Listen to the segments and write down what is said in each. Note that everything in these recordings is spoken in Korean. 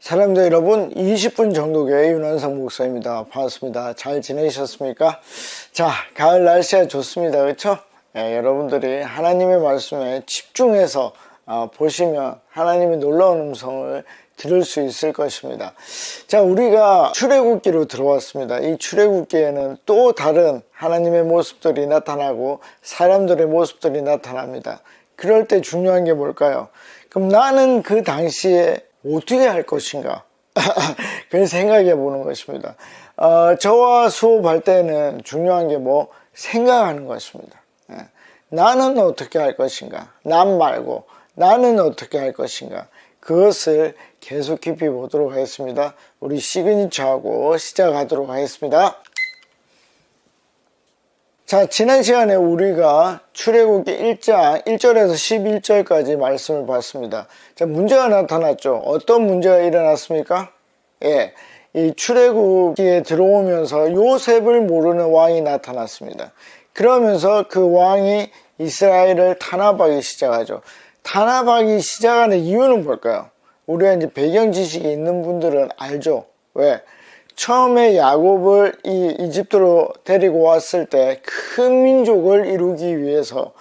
사람들 여러분, 20분 정도의 윤한성 목사입니다. 반갑습니다. 잘 지내셨습니까? 자, 가을 날씨가 좋습니다. 그렇죠? 여러분들이 하나님의 말씀에 집중해서 보시면 하나님의 놀라운 음성을 들을 수 있을 것입니다. 자, 우리가 출애굽기로 들어왔습니다. 이 출애굽기에는 또 다른 하나님의 모습들이 나타나고 사람들의 모습들이 나타납니다. 그럴 때 중요한 게 뭘까요? 그럼 나는 그 당시에 어떻게 할 것인가? 그걸 생각해 보는 것입니다. 저와 수업할 때는 중요한 게 생각하는 것입니다. 나는 어떻게 할 것인가? 남 말고 나는 어떻게 할 것인가? 그것을 계속 깊이 보도록 하겠습니다. 우리 시그니처하고 시작하도록 하겠습니다. 자, 지난 시간에 우리가 출애굽기 1장 1절에서 11절까지 말씀을 봤습니다. 자, 문제가 나타났죠. 어떤 문제가 일어났습니까? 이 출애굽기에 들어오면서 요셉을 모르는 왕이 나타났습니다. 그러면서 그 왕이 이스라엘을 탄압하기 시작하죠. 탄압하기 시작하는 이유는 뭘까요? 우리가 이제 배경 지식이 있는 분들은 알죠. 왜? 처음에 야곱을 이집트로 데리고 왔을 때 큰 민족을 이루기 위해서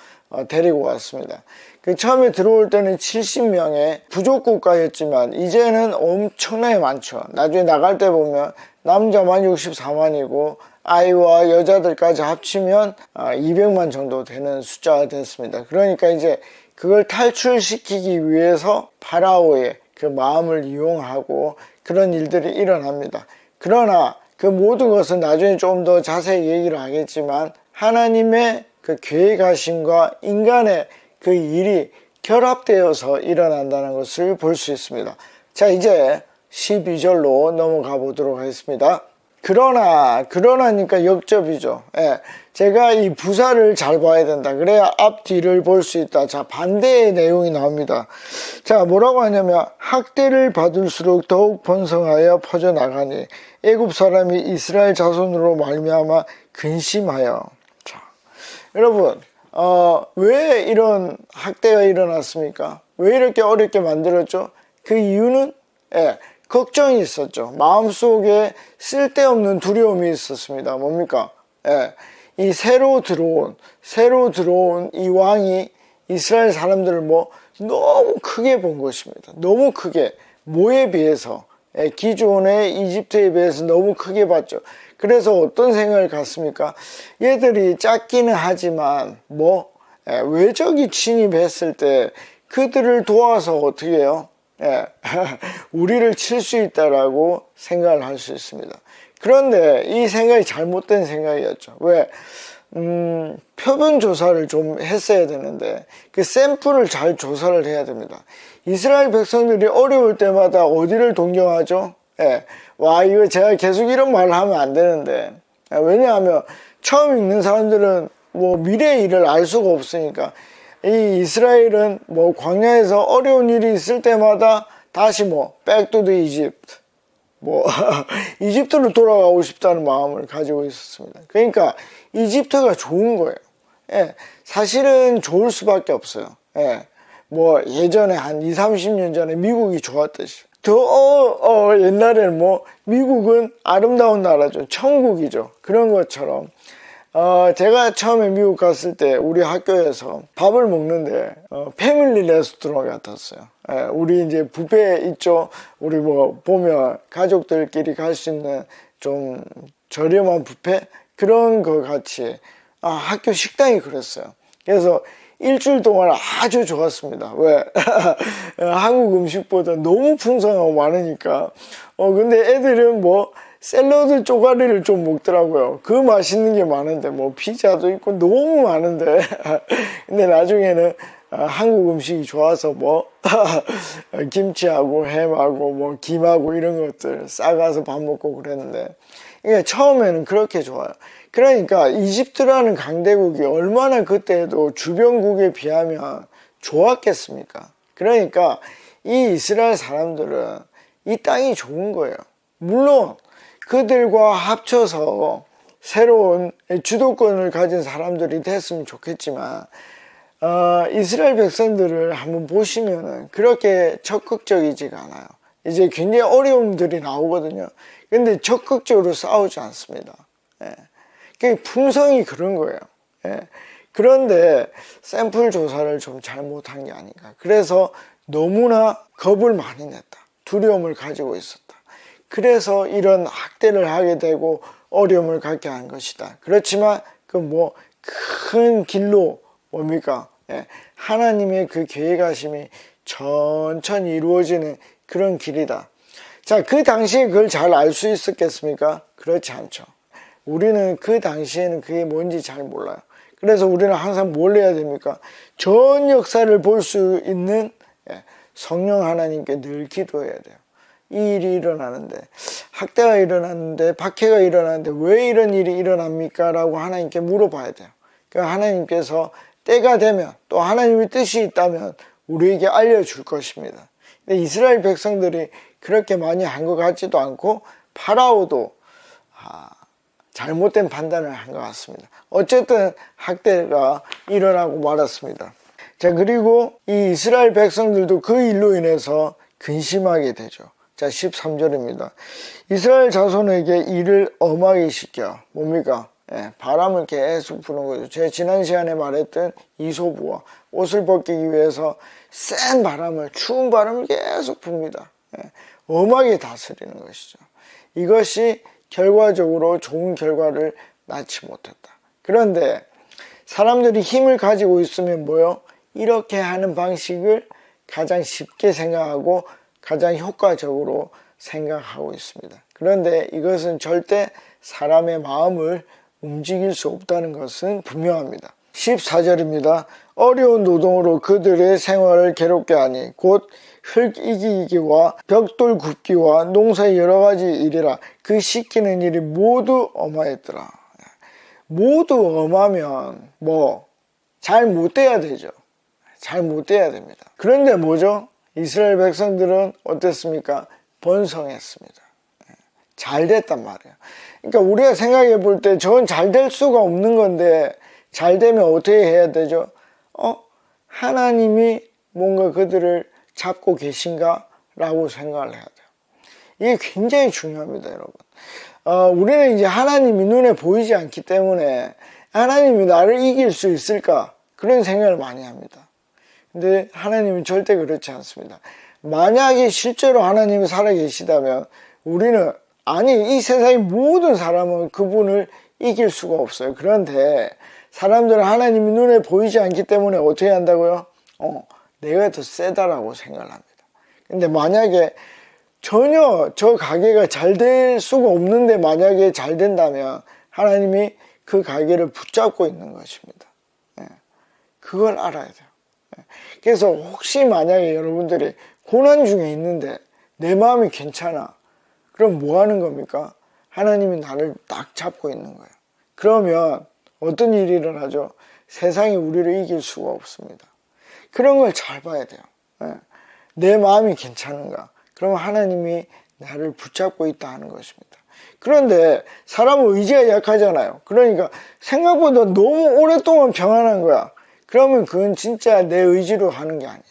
데리고 왔습니다. 그 처음에 들어올 때는 70명의 부족 국가였지만 이제는 엄청나게 많죠. 나중에 나갈 때 보면 남자만 64만이고 아이와 여자들까지 합치면 200만 정도 되는 숫자가 됐습니다. 그러니까 이제 그걸 탈출시키기 위해서 파라오의 그 마음을 이용하고 그런 일들이 일어납니다. 그러나 그 모든 것은 나중에 좀 더 자세히 얘기를 하겠지만 하나님의 그 계획하심과 인간의 그 일이 결합되어서 일어난다는 것을 볼 수 있습니다. 자, 이제 12절로 넘어가 보도록 하겠습니다. 그러나니까 역접이죠. 제가 이 부사를 잘 봐야 된다. 그래야 앞뒤를 볼 수 있다. 자, 반대의 내용이 나옵니다. 자, 뭐라고 하냐면 학대를 받을수록 더욱 번성하여 퍼져나가니 애굽 사람이 이스라엘 자손으로 말미암아 근심하여. 자, 여러분, 왜 이런 학대가 일어났습니까? 왜 이렇게 어렵게 만들었죠? 그 이유는 걱정이 있었죠. 마음속에 쓸데없는 두려움이 있었습니다. 뭡니까? 이 새로 들어온 이 왕이 이스라엘 사람들을 너무 크게 본 것입니다. 너무 크게, 뭐에 비해서, 기존의 이집트에 비해서 너무 크게 봤죠. 그래서 어떤 생각을 갖습니까? 얘들이 작기는 하지만 외적이 침입했을 때 그들을 도와서 어떻게 해요? 우리를 칠 수 있다라고 생각을 할 수 있습니다. 그런데 이 생각이 잘못된 생각이었죠. 왜? 표본 조사를 좀 했어야 되는데 그 샘플을 잘 조사를 해야 됩니다. 이스라엘 백성들이 어려울 때마다 어디를 동경하죠? 이거 제가 계속 이런 말을 하면 안 되는데 왜냐하면 처음 읽는 사람들은 미래의 일을 알 수가 없으니까 이 이스라엘은 광야에서 어려운 일이 있을 때마다 다시 back to the Egypt 이집트로 돌아가고 싶다는 마음을 가지고 있었습니다. 그러니까 이집트가 좋은 거예요. 사실은 좋을 수밖에 없어요. 예전에 한 20, 30년 전에 미국이 좋았듯이 더 옛날에는 미국은 아름다운 나라죠. 천국이죠. 그런 것처럼 제가 처음에 미국 갔을 때 우리 학교에서 밥을 먹는데 패밀리 레스토랑 같았어요. 우리 이제 뷔페 있죠. 우리 보면 가족들끼리 갈 수 있는 좀 저렴한 뷔페 그런 거 같이 학교 식당이 그랬어요. 그래서 일주일 동안 아주 좋았습니다. 왜? 한국 음식보다 너무 풍성하고 많으니까. 근데 애들은 샐러드 쪼가리를 좀 먹더라고요. 그 맛있는 게 많은데 피자도 있고 너무 많은데 근데 나중에는 한국 음식이 좋아서 김치하고 햄하고 김하고 이런 것들 싸가서 밥 먹고 그랬는데 그러니까 처음에는 그렇게 좋아요. 그러니까 이집트라는 강대국이 얼마나 그때도 주변국에 비하면 좋았겠습니까? 그러니까 이 이스라엘 사람들은 이 땅이 좋은 거예요. 물론 그들과 합쳐서 새로운 주도권을 가진 사람들이 됐으면 좋겠지만 이스라엘 백성들을 한번 보시면은 그렇게 적극적이지가 않아요. 이제 굉장히 어려움들이 나오거든요. 근데 적극적으로 싸우지 않습니다. 예. 그 품성이 그런 거예요. 예. 그런데 샘플 조사를 좀 잘못한 게 아닌가. 그래서 너무나 겁을 많이 냈다. 두려움을 가지고 있었다. 그래서 이런 학대를 하게 되고 어려움을 갖게 한 것이다. 그렇지만 그 뭐 큰 길로 뭡니까? 예. 하나님의 그 계획하심이 천천히 이루어지는 그런 길이다. 자, 그 당시에 그걸 잘 알 수 있었겠습니까? 그렇지 않죠. 우리는 그 당시에는 그게 뭔지 잘 몰라요. 그래서 우리는 항상 뭘 해야 됩니까? 전 역사를 볼 수 있는 성령 하나님께 늘 기도해야 돼요. 이 일이 일어나는데, 학대가 일어났는데, 박해가 일어나는데 왜 이런 일이 일어납니까? 라고 하나님께 물어봐야 돼요. 그러니까 하나님께서 때가 되면, 또 하나님의 뜻이 있다면 우리에게 알려줄 것입니다. 근데 이스라엘 백성들이 그렇게 많이 한 것 같지도 않고 파라오도 잘못된 판단을 한 것 같습니다. 어쨌든 학대가 일어나고 말았습니다. 자, 그리고 이 이스라엘 백성들도 그 일로 인해서 근심하게 되죠. 자, 13절입니다. 이스라엘 자손에게 이를 엄하게 시켜. 뭡니까? 예, 바람을 계속 부는 거죠. 제가 지난 시간에 말했던 이소부와 옷을 벗기기 위해서 센 바람을, 추운 바람을 계속 붑니다. 예, 엄하게 다스리는 것이죠. 이것이 결과적으로 좋은 결과를 낳지 못했다. 그런데 사람들이 힘을 가지고 있으면 뭐요? 이렇게 하는 방식을 가장 쉽게 생각하고 가장 효과적으로 생각하고 있습니다. 그런데 이것은 절대 사람의 마음을 움직일 수 없다는 것은 분명합니다. 14절입니다. 어려운 노동으로 그들의 생활을 괴롭게 하니 곧 흙 이기기와 벽돌 굽기와 농사의 여러 가지 일이라 그 씻기는 일이 모두 엄하였더라. 모두 엄하면 잘 못돼야 되죠. 잘 못돼야 됩니다. 그런데 뭐죠? 이스라엘 백성들은 어땠습니까? 번성했습니다. 잘 됐단 말이에요. 그러니까 우리가 생각해 볼 때 저건 잘 될 수가 없는 건데 잘 되면 어떻게 해야 되죠? 하나님이 뭔가 그들을 잡고 계신가? 라고 생각을 해야 돼요. 이게 굉장히 중요합니다, 여러분. 우리는 이제 하나님이 눈에 보이지 않기 때문에 하나님이 나를 이길 수 있을까? 그런 생각을 많이 합니다. 근데 하나님은 절대 그렇지 않습니다. 만약에 실제로 하나님이 살아계시다면 우리는 이 세상의 모든 사람은 그분을 이길 수가 없어요. 그런데 사람들은 하나님이 눈에 보이지 않기 때문에 어떻게 한다고요? 내가 더 세다라고 생각을 합니다. 근데 만약에 전혀 저 가게가 잘 될 수가 없는데 만약에 잘 된다면 하나님이 그 가게를 붙잡고 있는 것입니다. 그걸 알아야 돼요. 그래서 혹시 만약에 여러분들이 고난 중에 있는데 내 마음이 괜찮아. 그럼 뭐 하는 겁니까? 하나님이 나를 딱 잡고 있는 거예요. 그러면 어떤 일이 일어나죠? 세상이 우리를 이길 수가 없습니다. 그런 걸 잘 봐야 돼요. 내 마음이 괜찮은가? 그러면 하나님이 나를 붙잡고 있다 하는 것입니다. 그런데 사람은 의지가 약하잖아요. 그러니까 생각보다 너무 오랫동안 평안한 거야. 그러면 그건 진짜 내 의지로 하는 게 아니에요.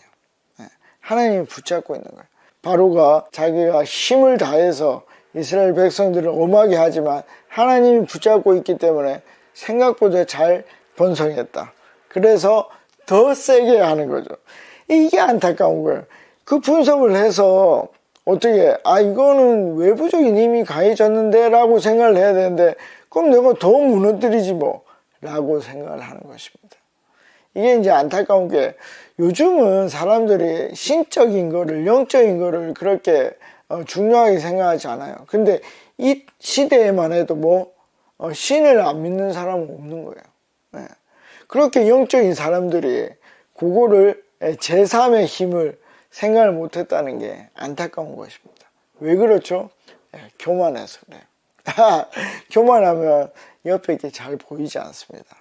하나님이 붙잡고 있는 거예요. 바로가 자기가 힘을 다해서 이스라엘 백성들을 엄하게 하지만 하나님이 붙잡고 있기 때문에 생각보다 잘 번성했다. 그래서 더 세게 하는 거죠. 이게 안타까운 거예요. 그 분석을 해서 어떻게 이거는 외부적인 힘이 강해졌는데 라고 생각을 해야 되는데 그럼 내가 더 무너뜨리지 뭐 라고 생각을 하는 것입니다. 이게 이제 안타까운 게 요즘은 사람들이 신적인 거를 영적인 거를 그렇게 중요하게 생각하지 않아요. 근데 이 시대에만 해도 신을 안 믿는 사람은 없는 거예요. 그렇게 영적인 사람들이 그거를 제3의 힘을 생각을 못했다는 게 안타까운 것입니다. 왜 그렇죠? 교만해서 그래요. 교만하면 옆에 게 잘 보이지 않습니다.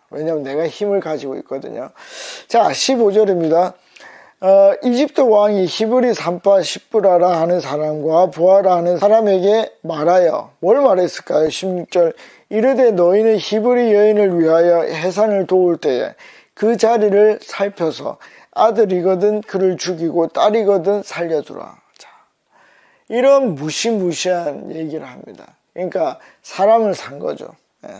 왜냐하면 내가 힘을 가지고 있거든요. 자, 15절입니다. 이집트 왕이 히브리 산파 십부라라 하는 사람과 부하라 하는 사람에게 말하여 뭘 말했을까요? 16절 이르되 너희는 히브리 여인을 위하여 해산을 도울 때에 그 자리를 살펴서 아들이거든 그를 죽이고 딸이거든 살려두라. 자, 이런 무시무시한 얘기를 합니다. 그러니까 사람을 산 거죠.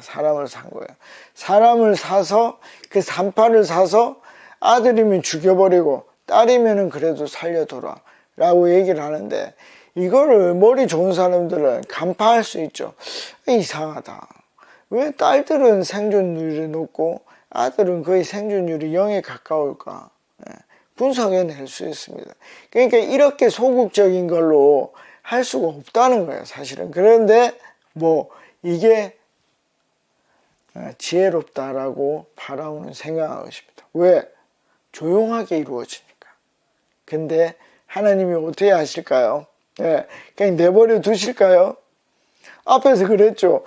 사람을 산 거예요. 사람을 사서 그 산파를 사서 아들이면 죽여버리고 딸이면은 그래도 살려둬라 라고 얘기를 하는데, 이거를 머리 좋은 사람들은 간파할 수 있죠. 이상하다. 왜 딸들은 생존율이 높고 아들은 거의 생존율이 0에 가까울까? 분석해낼 수 있습니다. 그러니까 이렇게 소극적인 걸로 할 수가 없다는 거예요, 사실은. 그런데 뭐 이게 지혜롭다라고 바라오는 생각한 것입니다. 왜? 조용하게 이루어지니까. 근데 하나님이 어떻게 하실까요? 그냥 내버려 두실까요? 앞에서 그랬죠.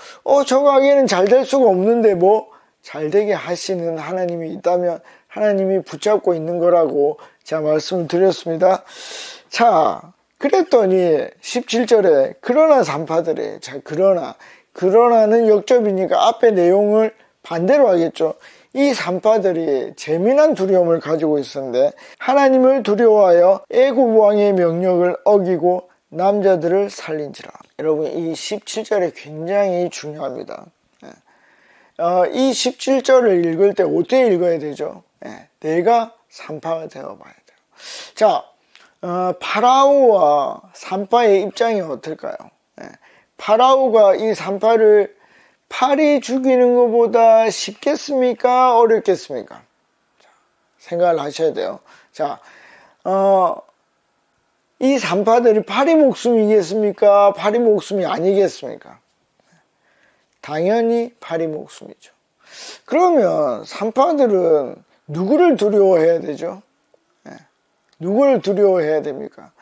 저 가게는 잘 될 수가 없는데 뭐 잘 되게 하시는 하나님이 있다면 하나님이 붙잡고 있는 거라고 제가 말씀을 드렸습니다. 자, 그랬더니 17절에 그러나 산파들이, 자, 그러나는 역접이니까 앞에 내용을 반대로 하겠죠. 이 산파들이 재미난 두려움을 가지고 있었는데 하나님을 두려워하여 애굽 왕의 명령을 어기고 남자들을 살린지라. 여러분, 이 17절이 굉장히 중요합니다. 이 17절을 읽을 때 어떻게 읽어야 되죠? 내가 산파가 되어봐야 돼요. 자, 파라오와 산파의 입장이 어떨까요? 파라오가 이 산파를 파리 죽이는 것보다 쉽겠습니까? 어렵겠습니까? 자, 생각을 하셔야 돼요. 자, 이 산파들이 파리 목숨이겠습니까? 파리 목숨이 아니겠습니까? 당연히 파리 목숨이죠. 그러면 산파들은 누구를 두려워해야 되죠? 누구를 두려워해야 됩니까?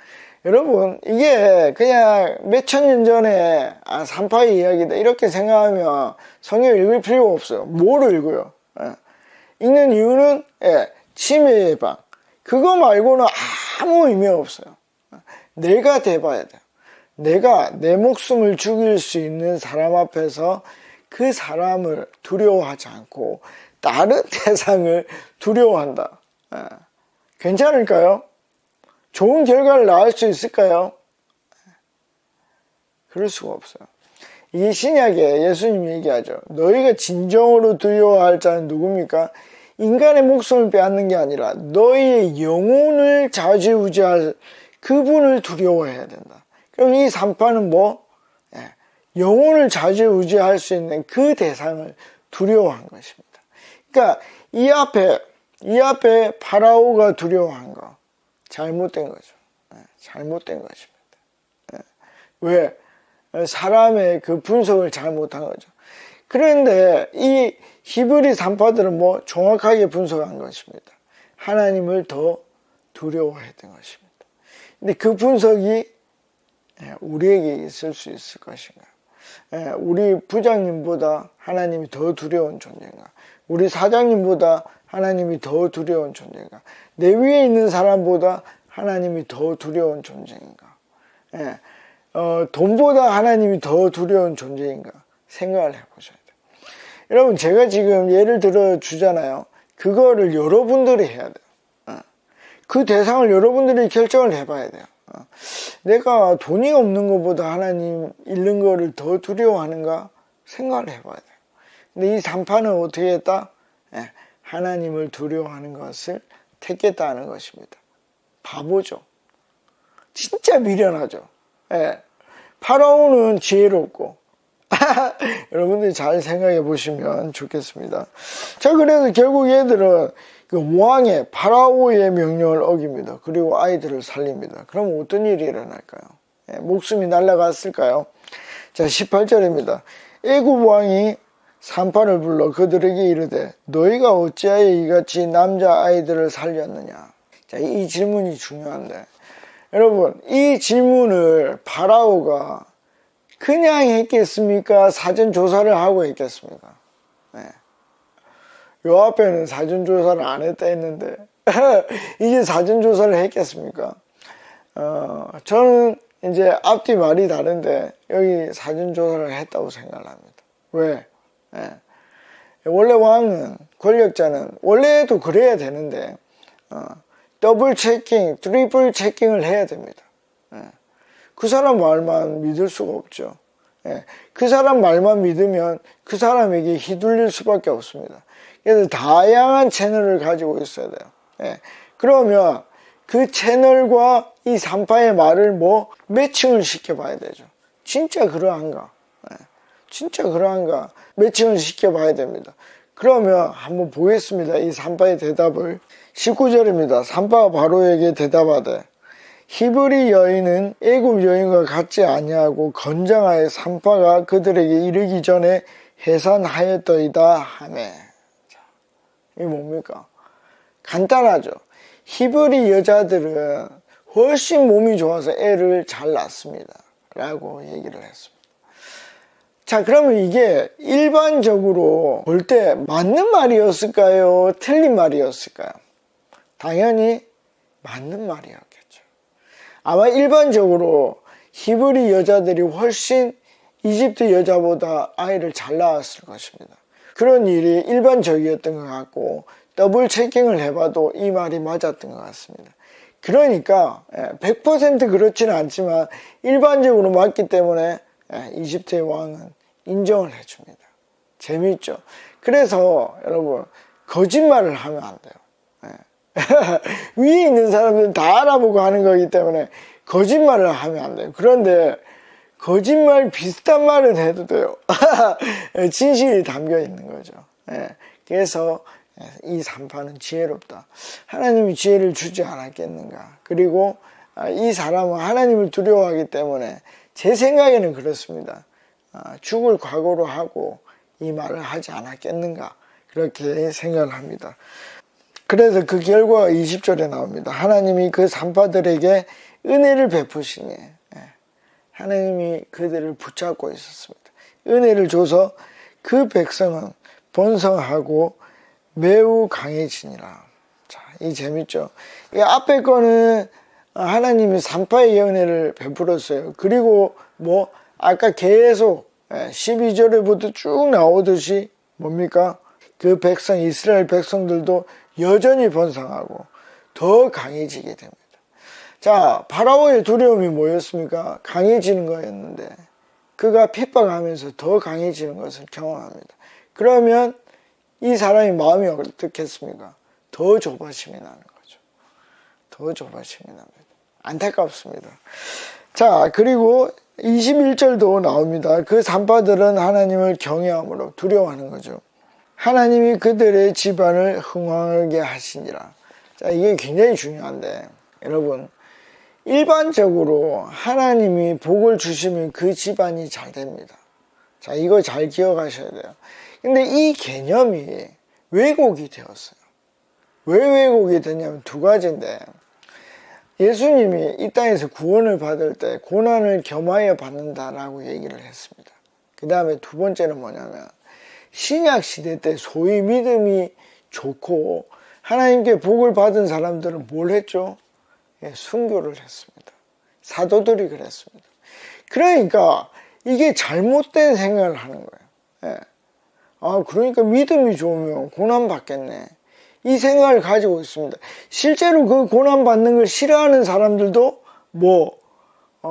여러분, 이게 그냥 몇천 년 전에 산파의 이야기다 이렇게 생각하면 성경 읽을 필요가 없어요. 뭐로 읽어요? 읽는 이유는 치매 예방, 그거 말고는 아무 의미 없어요. 내가 돼봐야 돼요. 내가 내 목숨을 죽일 수 있는 사람 앞에서 그 사람을 두려워하지 않고 다른 대상을 두려워한다. 괜찮을까요? 좋은 결과를 낳을 수 있을까요? 그럴 수가 없어요. 이 신약에 예수님이 얘기하죠. 너희가 진정으로 두려워할 자는 누굽니까? 인간의 목숨을 빼앗는 게 아니라 너희의 영혼을 좌지우지할 그분을 두려워해야 된다. 그럼 이 산파는 뭐? 영혼을 좌지우지할 수 있는 그 대상을 두려워한 것입니다. 그러니까 이 앞에 파라오가 두려워한 거 잘못된 거죠. 잘못된 것입니다. 왜? 사람의 그 분석을 잘못한 거죠. 그런데 이 히브리 산파들은 뭐 정확하게 분석한 것입니다. 하나님을 더 두려워했던 것입니다. 근데 그 분석이 우리에게 있을 수 있을 것인가? 우리 부장님보다 하나님이 더 두려운 존재인가? 우리 사장님보다 하나님이 더 두려운 존재인가? 내 위에 있는 사람보다 하나님이 더 두려운 존재인가? 돈보다 하나님이 더 두려운 존재인가? 생각을 해보셔야 돼요. 여러분, 제가 지금 예를 들어 주잖아요. 그거를 여러분들이 해야 돼요. 그 대상을 여러분들이 결정을 해봐야 돼요. 내가 돈이 없는 것보다 하나님 잃는 거를 더 두려워하는가 생각을 해봐야 돼요. 근데 이 산파는 어떻게 했다? 하나님을 두려워하는 것을 택했다는 것입니다. 바보죠. 진짜 미련하죠. 파라오는 지혜롭고 여러분들이 잘 생각해 보시면 좋겠습니다. 자, 그래서 결국 얘들은 그 왕의 파라오의 명령을 어깁니다. 그리고 아이들을 살립니다. 그럼 어떤 일이 일어날까요? 목숨이 날아갔을까요? 자, 18절입니다. 애굽 왕이 산파를 불러 그들에게 이르되 너희가 어찌하여 이같이 남자 아이들을 살렸느냐? 자, 이 질문이 중요한데, 여러분, 이 질문을 파라오가 그냥 했겠습니까? 사전 조사를 하고 했겠습니까? 요 앞에는 사전 조사를 안 했다 했는데 이게 사전 조사를 했겠습니까? 저는 이제 앞뒤 말이 다른데 여기 사전 조사를 했다고 생각을 합니다. 왜? 원래 왕은, 권력자는 원래도 그래야 되는데 더블 체킹, 트리플 체킹을 해야 됩니다. 그 사람 말만 믿을 수가 없죠. 예, 그 사람 말만 믿으면 그 사람에게 휘둘릴 수밖에 없습니다. 그래서 다양한 채널을 가지고 있어야 돼요. 예, 그러면 그 채널과 이 산파의 말을 매칭을 시켜봐야 되죠. 진짜 그러한가? 예, 진짜 그러한가? 매칭을 시켜봐야 됩니다. 그러면 한번 보겠습니다. 이 산파의 대답을. 19절입니다. 산파가 바로에게 대답하되 히브리 여인은 애굽 여인과 같지 아니하고 건장하여 산파가 그들에게 이르기 전에 해산하였더이다 하매. 이게 뭡니까? 간단하죠. 히브리 여자들은 훨씬 몸이 좋아서 애를 잘 낳습니다 라고 얘기를 했습니다. 자, 그러면 이게 일반적으로 볼 때 맞는 말이었을까요? 틀린 말이었을까요? 당연히 맞는 말이었겠죠. 아마 일반적으로 히브리 여자들이 훨씬 이집트 여자보다 아이를 잘 낳았을 것입니다. 그런 일이 일반적이었던 것 같고 더블 체킹을 해봐도 이 말이 맞았던 것 같습니다. 그러니까 100% 그렇지는 않지만 일반적으로 맞기 때문에 이집트의 왕은 인정을 해줍니다. 재미있죠? 그래서 여러분 거짓말을 하면 안 돼요. 위에 있는 사람들은 다 알아보고 하는 거기 때문에 거짓말을 하면 안 돼요. 그런데 거짓말 비슷한 말은 해도 돼요. 진실이 담겨 있는 거죠. 그래서 이 산파는 지혜롭다. 하나님이 지혜를 주지 않았겠는가. 그리고 이 사람은 하나님을 두려워하기 때문에 제 생각에는 그렇습니다. 죽을 각오로 하고 이 말을 하지 않았겠는가. 그렇게 생각을 합니다. 그래서 그 결과가 20절에 나옵니다. 하나님이 그 산파들에게 은혜를 베푸시니 하나님이 그들을 붙잡고 있었습니다. 은혜를 줘서 그 백성은 번성하고 매우 강해지니라. 자, 이 재밌죠? 이 앞에 거는 하나님이 산파의 은혜를 베풀었어요. 그리고 아까 계속 12절에부터 쭉 나오듯이 뭡니까? 그 백성, 이스라엘 백성들도 여전히 번성하고 더 강해지게 됩니다. 자, 파라오의 두려움이 뭐였습니까? 강해지는 거였는데 그가 핍박하면서 더 강해지는 것을 경험합니다. 그러면 이 사람의 마음이 어떻겠습니까? 더 조바심이 나는 거죠. 더 조바심이 납니다. 안타깝습니다. 자, 그리고 21절도 나옵니다. 그 산파들은 하나님을 경외함으로 두려워하는 거죠. 하나님이 그들의 집안을 흥왕하게 하시니라. 자, 이게 굉장히 중요한데 여러분 일반적으로 하나님이 복을 주시면 그 집안이 잘 됩니다. 자, 이거 잘 기억하셔야 돼요. 근데 이 개념이 왜곡이 되었어요. 왜 왜곡이 되냐면 두 가지인데 예수님이 이 땅에서 구원을 받을 때 고난을 겸하여 받는다라고 얘기를 했습니다. 그 다음에 두 번째는 뭐냐면 신약 시대 때 소위 믿음이 좋고 하나님께 복을 받은 사람들은 뭘 했죠? 순교를 했습니다. 사도들이 그랬습니다. 그러니까 이게 잘못된 생각을 하는 거예요. 그러니까 믿음이 좋으면 고난 받겠네. 이 생각을 가지고 있습니다. 실제로 그 고난 받는 걸 싫어하는 사람들도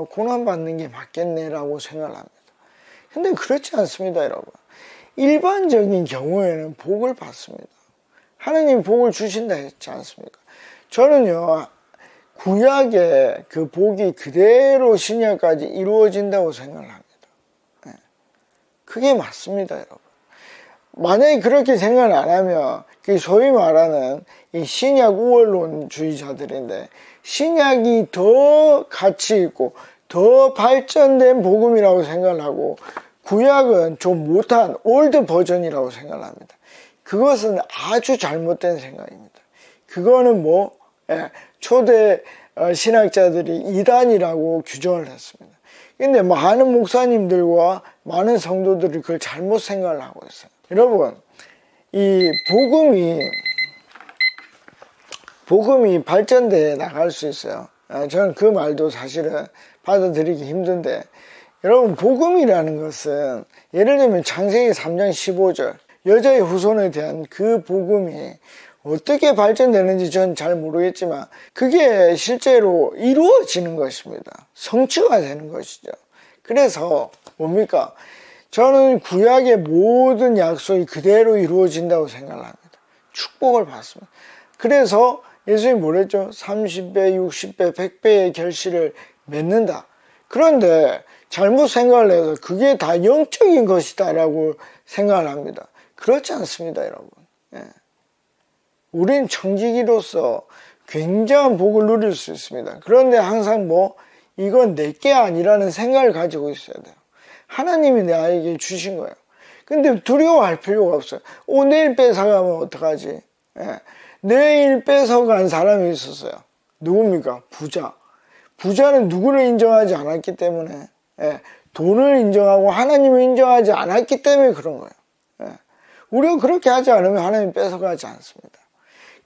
고난 받는 게 맞겠네라고 생각을 합니다. 근데 그렇지 않습니다, 여러분. 일반적인 경우에는 복을 받습니다. 하나님이 복을 주신다 했지 않습니까? 저는요, 구약의 그 복이 그대로 신약까지 이루어진다고 생각을 합니다. 그게 맞습니다, 여러분. 만약에 그렇게 생각을 안 하면, 소위 말하는 이 신약 우월론주의자들인데, 신약이 더 가치 있고, 더 발전된 복음이라고 생각을 하고, 구약은 좀 못한 올드 버전이라고 생각을 합니다. 그것은 아주 잘못된 생각입니다. 그거는 초대 신학자들이 이단이라고 규정을 했습니다. 근데 많은 목사님들과 많은 성도들이 그걸 잘못 생각을 하고 있어요. 여러분, 이 복음이 발전돼 나갈 수 있어요. 저는 그 말도 사실은 받아들이기 힘든데, 여러분, 복음이라는 것은 예를 들면 창세기 3장 15절 여자의 후손에 대한 그 복음이 어떻게 발전되는지 전 잘 모르겠지만 그게 실제로 이루어지는 것입니다. 성취가 되는 것이죠. 그래서 뭡니까? 저는 구약의 모든 약속이 그대로 이루어진다고 생각을 합니다. 축복을 받습니다. 그래서 예수님이 뭐랬죠? 30배, 60배, 100배의 결실을 맺는다. 그런데 잘못 생각을 해서 그게 다 영적인 것이다 라고 생각을 합니다. 그렇지 않습니다, 여러분. 예. 우린 청지기로서 굉장한 복을 누릴 수 있습니다. 그런데 항상 이건 내게 아니라는 생각을 가지고 있어야 돼요. 하나님이 나에게 주신 거예요. 근데 두려워할 필요가 없어요. 내일 뺏어가면 어떡하지? 예. 내일 뺏어간 사람이 있었어요. 누굽니까? 부자. 부자는 누구를 인정하지 않았기 때문에, 예. 돈을 인정하고 하나님을 인정하지 않았기 때문에 그런 거예요. 예. 우리가 그렇게 하지 않으면 하나님 뺏어가지 않습니다.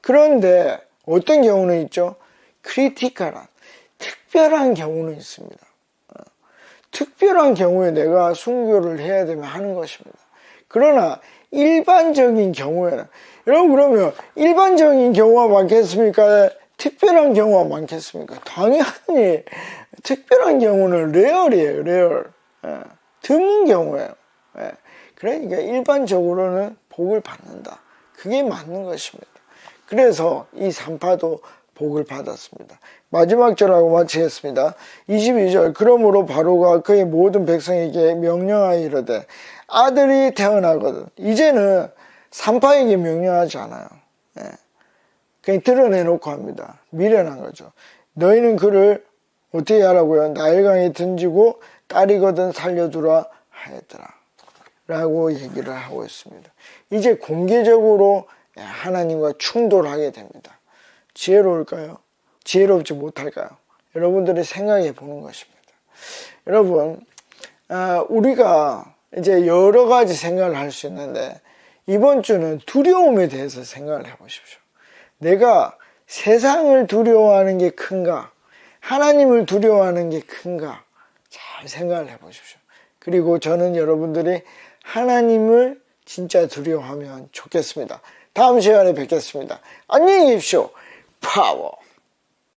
그런데 어떤 경우는 있죠? 크리티컬한, 특별한 경우는 있습니다. 특별한 경우에 내가 순교를 해야 되면 하는 것입니다. 그러나 일반적인 경우에는, 여러분 그러면 일반적인 경우가 많겠습니까? 특별한 경우가 많겠습니까? 당연히 특별한 경우는 레얼이에요. 레얼. 드문 경우예요. 그러니까 일반적으로는 복을 받는다. 그게 맞는 것입니다. 그래서 이 산파도 복을 받았습니다. 마지막 절하고 마치겠습니다. 22절. 그러므로 바로가 그의 모든 백성에게 명령하여 이르되 아들이 태어나거든. 이제는 산파에게 명령하지 않아요. 그냥 드러내놓고 합니다. 미련한 거죠. 너희는 그를 어떻게 하라고요? 나일강에 던지고 딸이거든 살려두라 하였더라 라고 얘기를 하고 있습니다. 이제 공개적으로 하나님과 충돌하게 됩니다. 지혜로울까요? 지혜롭지 못할까요? 여러분들이 생각해 보는 것입니다. 여러분, 우리가 이제 여러 가지 생각을 할 수 있는데 이번 주는 두려움에 대해서 생각을 해 보십시오. 내가 세상을 두려워하는 게 큰가? 하나님을 두려워하는 게 큰가? 잘 생각을 해 보십시오. 그리고 저는 여러분들이 하나님을 진짜 두려워하면 좋겠습니다. 다음 시간에 뵙겠습니다. 안녕히 계십시오. 파워.